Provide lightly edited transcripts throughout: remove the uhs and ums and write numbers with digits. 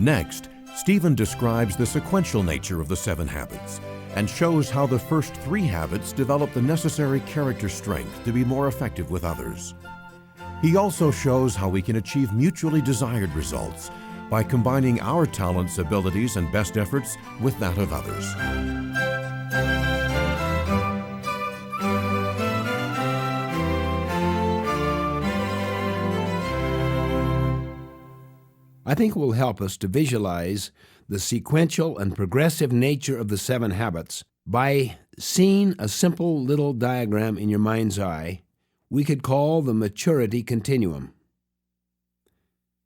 Next, Stephen describes the sequential nature of the 7 habits and shows how the first 3 habits develop the necessary character strength to be more effective with others. He also shows how we can achieve mutually desired results by combining our talents, abilities, and best efforts with that of others. I think it will help us to visualize the sequential and progressive nature of the 7 habits by seeing a simple little diagram in your mind's eye we could call the maturity continuum.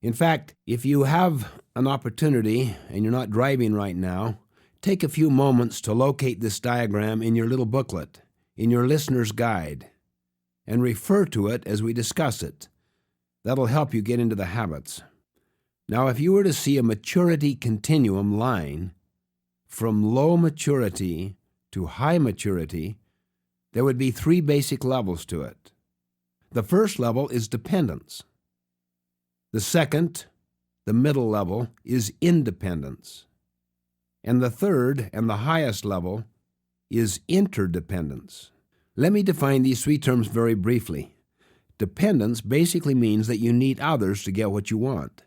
In fact, if you have an opportunity and you're not driving right now, take a few moments to locate this diagram in your little booklet, in your listener's guide, and refer to it as we discuss it. That'll help you get into the habits. Now, if you were to see a maturity continuum line from low maturity to high maturity, there would be 3 basic levels to it. The first level is dependence. The second, the middle level, is independence. And the third and the highest level is interdependence. Let me define these 3 terms very briefly. Dependence basically means that you need others to get what you want.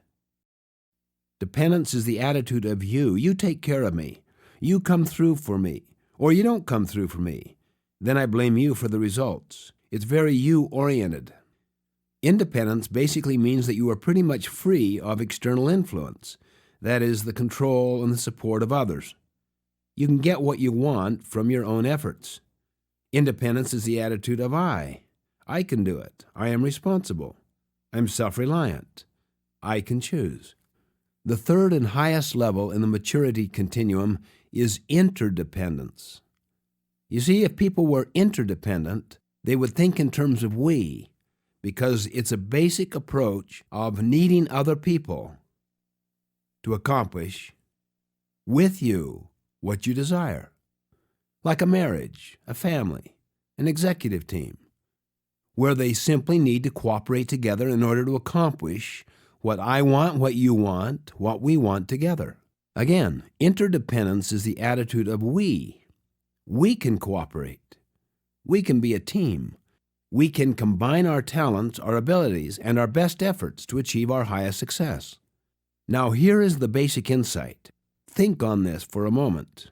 Dependence is the attitude of you take care of me, you come through for me, or you don't come through for me. Then I blame you for the results. It's very you-oriented. Independence basically means that you are pretty much free of external influence, that is, the control and the support of others. You can get what you want from your own efforts. Independence is the attitude of I can do it. I am responsible. I'm self-reliant. I can choose. The third and highest level in the maturity continuum is interdependence. You see, if people were interdependent, they would think in terms of we, because it's a basic approach of needing other people to accomplish with you what you desire, like a marriage, a family, an executive team, where they simply need to cooperate together in order to accomplish what I want, what you want, what we want together. Again, interdependence is the attitude of we. We can cooperate. We can be a team. We can combine our talents, our abilities, and our best efforts to achieve our highest success. Now, here is the basic insight. Think on this for a moment.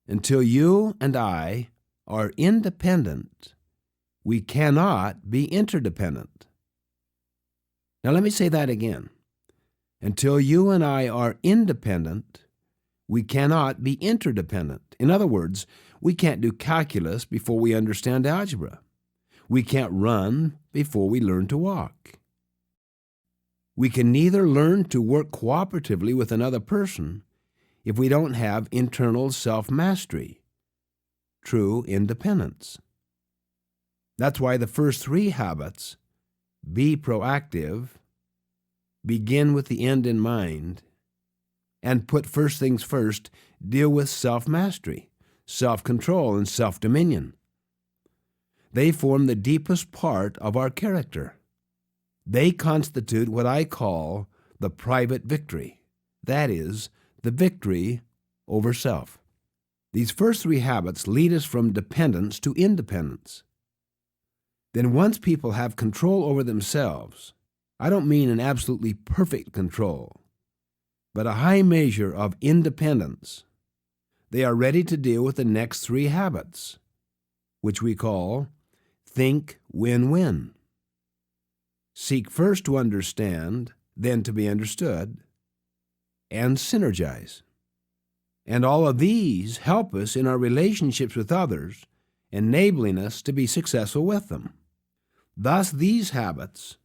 Until you and I are independent, we cannot be interdependent. Now, let me say that again. Until you and I are independent, we cannot be interdependent. In other words, we can't do calculus before we understand algebra. We can't run before we learn to walk. We can neither learn to work cooperatively with another person if we don't have internal self-mastery, true independence. That's why the first 3 habits, be proactive, begin with the end in mind, and put first things first, deal with self-mastery, self-control, and self-dominion. They form the deepest part of our character. They constitute what I call the private victory, that is, the victory over self. These first 3 habits lead us from dependence to independence. Then once people have control over themselves, I don't mean an absolutely perfect control, but a high measure of independence, they are ready to deal with the next 3 habits, which we call think, win-win. Seek first to understand, then to be understood, and synergize. And all of these help us in our relationships with others, enabling us to be successful with them. Thus, these habits,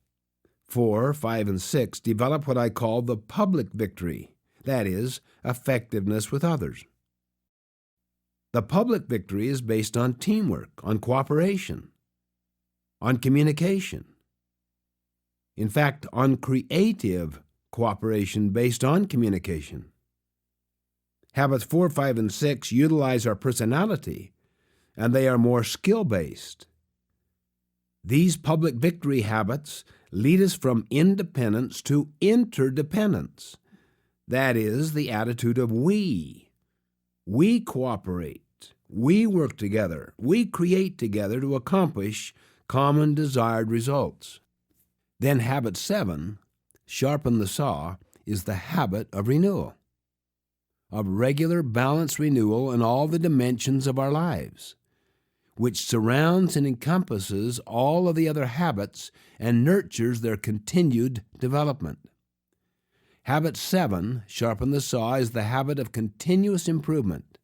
4, 5, and 6, develop what I call the public victory, that is, effectiveness with others. The public victory is based on teamwork, on cooperation, on communication. In fact, on creative cooperation based on communication. Habits 4, 5, and 6 utilize our personality, and they are more skill-based. These public victory habits lead us from independence to interdependence. That is the attitude of we. We cooperate. We work together. We create together to accomplish common desired results. Then habit 7, sharpen the saw, is the habit of renewal, of regular balanced renewal in all the dimensions of our lives, which surrounds and encompasses all of the other habits and nurtures their continued development. Habit 7, sharpen the saw, is the habit of continuous improvement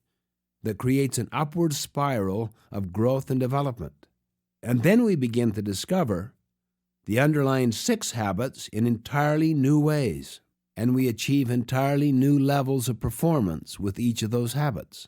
that creates an upward spiral of growth and development. And then we begin to discover the underlying 6 habits in entirely new ways, and we achieve entirely new levels of performance with each of those habits.